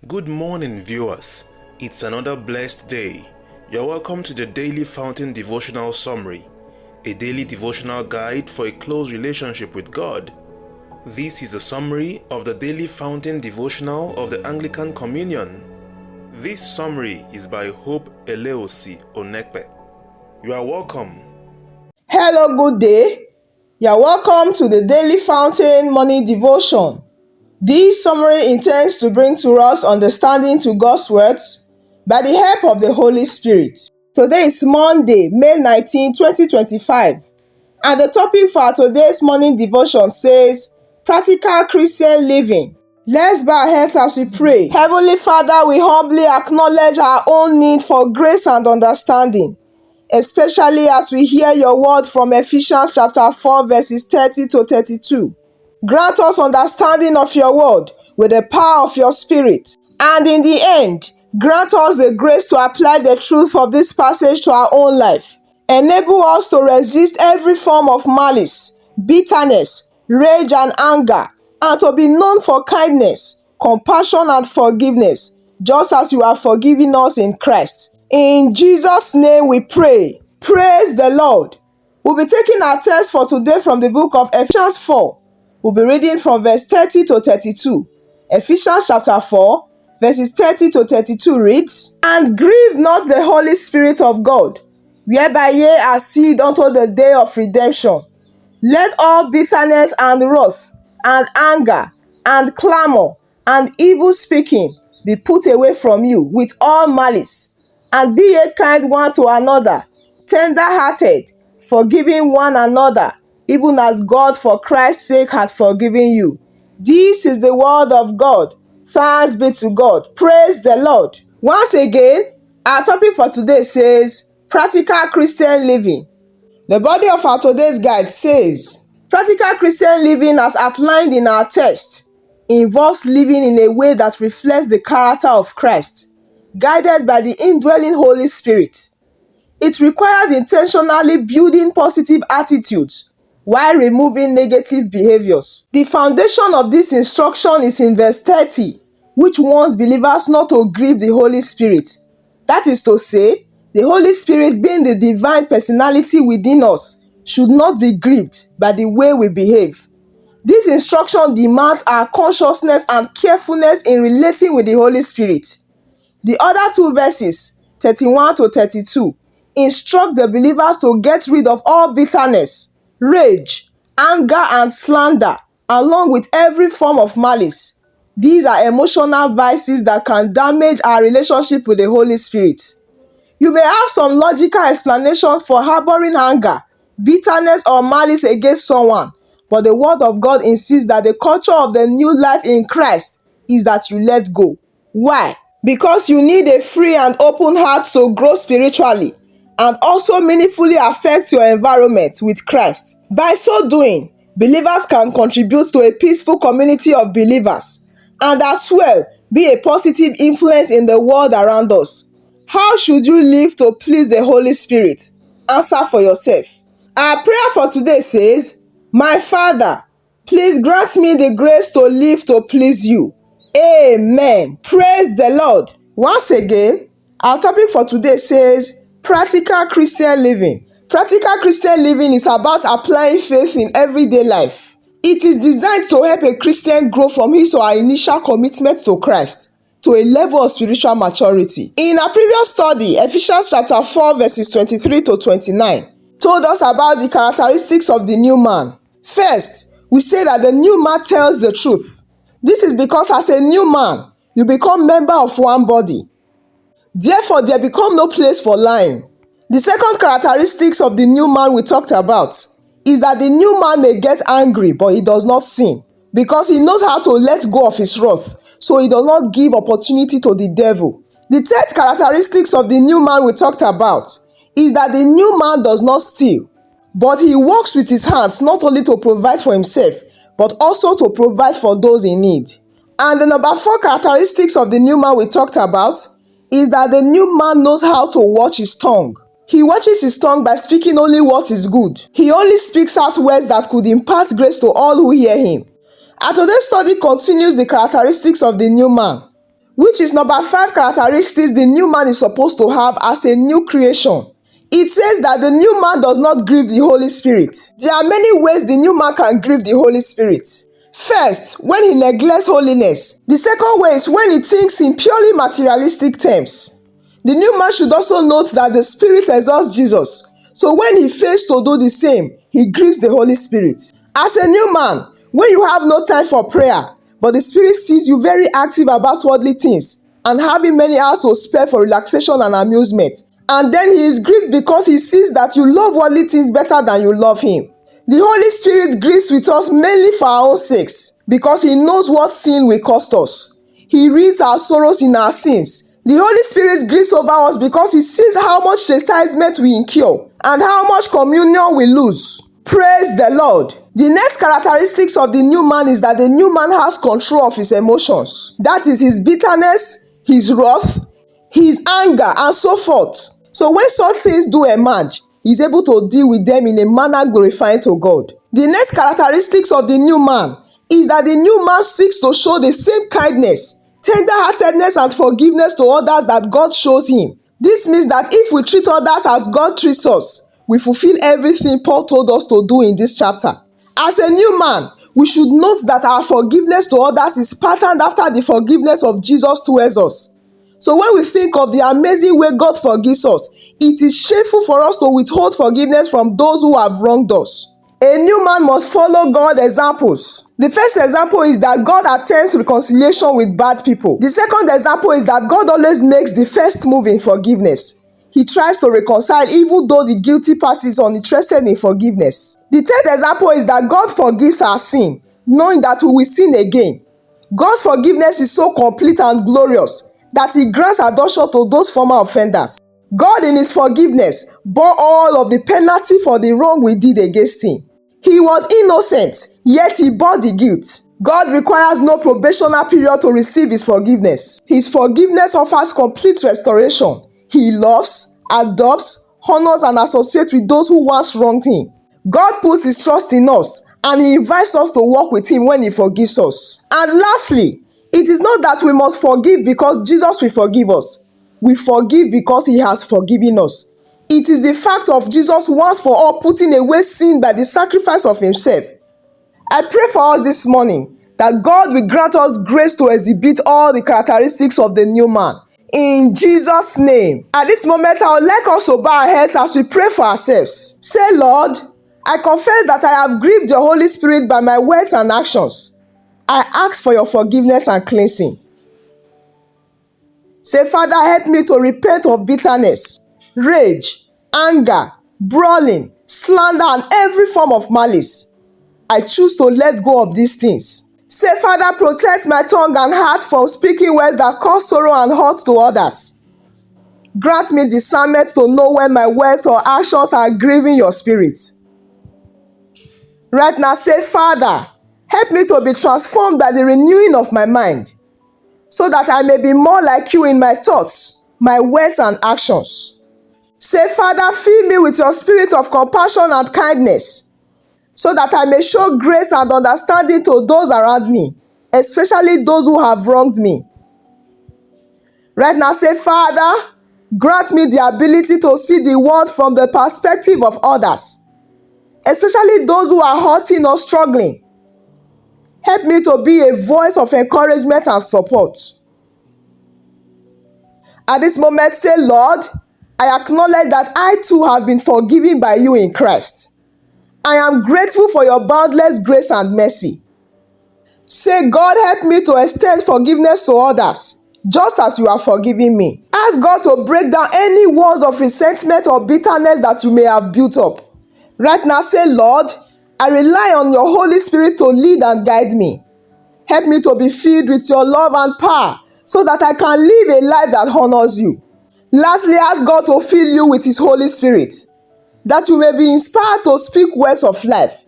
Good morning, viewers. It's another blessed day. You're welcome to the Daily Fountain Devotional Summary, a daily devotional guide for a close relationship with God. This is a summary of the Daily Fountain Devotional of the Anglican Communion. This summary is by Hope Eleosi Onekpe. You are welcome. Hello, good day. You are welcome to the Daily Fountain Morning Devotion. This summary intends to bring to us understanding to God's words by the help of the Holy Spirit. Today is Monday, May 19, 2025, and the topic for today's morning devotion says, Practical Christian Living. Let's bow our heads as we pray. Heavenly Father, we humbly acknowledge our own need for grace and understanding, especially as we hear your word from Ephesians chapter 4 verses 30 to 32. Grant us understanding of your word with the power of your spirit. And in the end, grant us the grace to apply the truth of this passage to our own life. Enable us to resist every form of malice, bitterness, rage and anger, and to be known for kindness, compassion and forgiveness, just as you have forgiven us in Christ. In Jesus' name we pray. Praise the Lord. We'll be taking our text for today from the book of Ephesians 4. We'll be reading from verse 30 to 32. Ephesians chapter 4, verses 30 to 32 reads, And grieve not the Holy Spirit of God, whereby ye are sealed unto the day of redemption. Let all bitterness and wrath, and anger, and clamor, and evil speaking be put away from you with all malice. And be ye kind one to another, tender-hearted, forgiving one another, even as God for Christ's sake hath forgiven you. This is the word of God. Thanks be to God. Praise the Lord. Once again, our topic for today says, Practical Christian Living. The body of our today's guide says, Practical Christian living as outlined in our text involves living in a way that reflects the character of Christ, guided by the indwelling Holy Spirit. It requires intentionally building positive attitudes while removing negative behaviors. The foundation of this instruction is in verse 30, which warns believers not to grieve the Holy Spirit. That is to say, the Holy Spirit, being the divine personality within us, should not be grieved by the way we behave. This instruction demands our consciousness and carefulness in relating with the Holy Spirit. The other two verses, 31 to 32, instruct the believers to get rid of all bitterness, rage, anger, and slander, along with every form of malice. These are emotional vices that can damage our relationship with the Holy Spirit. You may have some logical explanations for harboring anger, bitterness, or malice against someone, but the Word of God insists that the culture of the new life in Christ is that you let go. Why? Because you need a free and open heart to grow spiritually and also meaningfully affect your environment with Christ. By so doing, believers can contribute to a peaceful community of believers and as well be a positive influence in the world around us. How should you live to please the Holy Spirit? Answer for yourself. Our prayer for today says, My Father, please grant me the grace to live to please you. Amen. Praise the Lord. Once again, our topic for today says, Practical Christian Living. Practical Christian living is about applying faith in everyday life. It is designed to help a Christian grow from his or her initial commitment to Christ to a level of spiritual maturity. In our previous study, Ephesians chapter 4 verses 23 to 29 told us about the characteristics of the new man. First, we say that the new man tells the truth. This is because as a new man, you become member of one body. Therefore, there become no place for lying. The second characteristics of the new man we talked about is that the new man may get angry, but he does not sin, because he knows how to let go of his wrath, so he does not give opportunity to the devil. The third characteristics of the new man we talked about is that the new man does not steal, but he works with his hands not only to provide for himself, but also to provide for those in need. And the number 4 characteristics of the new man we talked about is that the new man knows how to watch his tongue. He watches his tongue by speaking only what is good. He only speaks out words that could impart grace to all who hear him. Our today's study continues the characteristics of the new man. which is number 5 characteristics the new man is supposed to have as a new creation. It says that the new man does not grieve the Holy Spirit. There are many ways the new man can grieve the Holy Spirit. First, when he neglects holiness. The second way is when he thinks in purely materialistic terms. The new man should also note that the Spirit exalts Jesus. So when he fails to do the same, he grieves the Holy Spirit. As a new man, when you have no time for prayer, but the Spirit sees you very active about worldly things and having many hours to spare for relaxation and amusement, and then he is grieved because he sees that you love worldly things better than you love him. The Holy Spirit grieves with us mainly for our own sakes, because he knows what sin will cost us. He reads our sorrows in our sins. The Holy Spirit grieves over us because he sees how much chastisement we incur and how much communion we lose. Praise the Lord. The next characteristics of the new man is that the new man has control of his emotions. That is his bitterness, his wrath, his anger, and so forth. So when such things do emerge, he is able to deal with them in a manner glorifying to God. The next characteristics of the new man is that the new man seeks to show the same kindness, tender-heartedness, and forgiveness to others that God shows him. This means that if we treat others as God treats us, we fulfill everything Paul told us to do in this chapter. As a new man, we should note that our forgiveness to others is patterned after the forgiveness of Jesus towards us. So when we think of the amazing way God forgives us, it is shameful for us to withhold forgiveness from those who have wronged us. A new man must follow God's examples. The first example is that God attempts reconciliation with bad people. The second example is that God always makes the first move in forgiveness. He tries to reconcile even though the guilty party is uninterested in forgiveness. The third example is that God forgives our sin, knowing that we will sin again. God's forgiveness is so complete and glorious that he grants adoption to those former offenders. God in his forgiveness bore all of the penalty for the wrong we did against him. He was innocent, yet he bore the guilt. God requires no probationary period to receive his forgiveness. His forgiveness offers complete restoration. He loves, adopts, honors, and associates with those who once wronged him. God puts his trust in us, and he invites us to walk with him when he forgives us. And lastly, it is not that we must forgive because Jesus will forgive us. We forgive because he has forgiven us. It is the fact of Jesus once for all putting away sin by the sacrifice of himself. I pray for us this morning that God will grant us grace to exhibit all the characteristics of the new man. In Jesus' name. At this moment, I would like us to bow our heads as we pray for ourselves. Say, Lord, I confess that I have grieved your Holy Spirit by my words and actions. I ask for your forgiveness and cleansing. Say, Father, help me to repent of bitterness, rage, anger, brawling, slander, and every form of malice. I choose to let go of these things. Say, Father, protect my tongue and heart from speaking words that cause sorrow and hurt to others. Grant me discernment to know when my words or actions are grieving your spirit. Right now, say, Father, help me to be transformed by the renewing of my mind, so that I may be more like you in my thoughts, my words, and actions. Say, Father, fill me with your spirit of compassion and kindness, so that I may show grace and understanding to those around me, especially those who have wronged me. Right now, say, Father, grant me the ability to see the world from the perspective of others, especially those who are hurting or struggling. Help me to be a voice of encouragement and support. At this moment, say, Lord, I acknowledge that I too have been forgiven by you in Christ. I am grateful for your boundless grace and mercy. Say, God, help me to extend forgiveness to others, just as you have forgiven me. Ask God to break down any walls of resentment or bitterness that you may have built up. Right now, say, Lord, I rely on your Holy Spirit to lead and guide me. Help me to be filled with your love and power, so that I can live a life that honors you. Lastly, ask God to fill you with his Holy Spirit, that you may be inspired to speak words of life,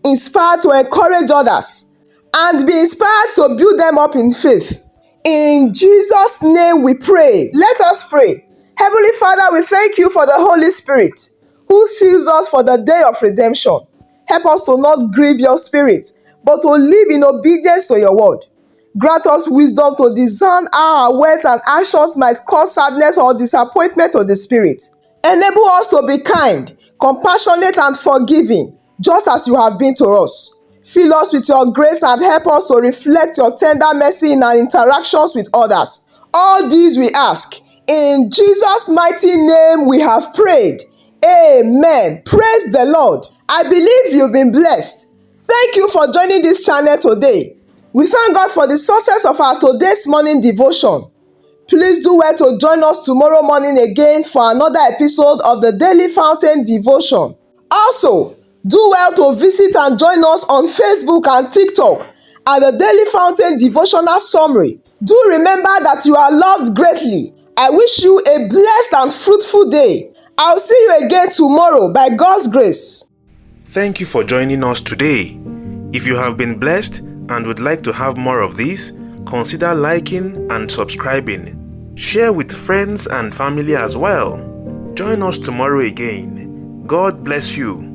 inspired to encourage others, and be inspired to build them up in faith. In Jesus' name we pray. Let us pray. Heavenly Father, we thank you for the Holy Spirit, who seals us for the day of redemption. Help us to not grieve your spirit, but to live in obedience to your word. Grant us wisdom to discern how our words and actions might cause sadness or disappointment to the spirit. Enable us to be kind, compassionate, and forgiving, just as you have been to us. Fill us with your grace and help us to reflect your tender mercy in our interactions with others. All these we ask. In Jesus' mighty name we have prayed. Amen. Praise the Lord. I believe you've been blessed. Thank you for joining this channel today. We thank God for the success of our today's morning devotion. Please do well to join us tomorrow morning again for another episode of the Daily Fountain Devotion. Also, do well to visit and join us on Facebook and TikTok at the Daily Fountain Devotional Summary. Do remember that you are loved greatly. I wish you a blessed and fruitful day. I'll see you again tomorrow by God's grace. Thank you for joining us today. If you have been blessed and would like to have more of these, consider liking and subscribing. Share with friends and family as well. Join us tomorrow again. God bless you.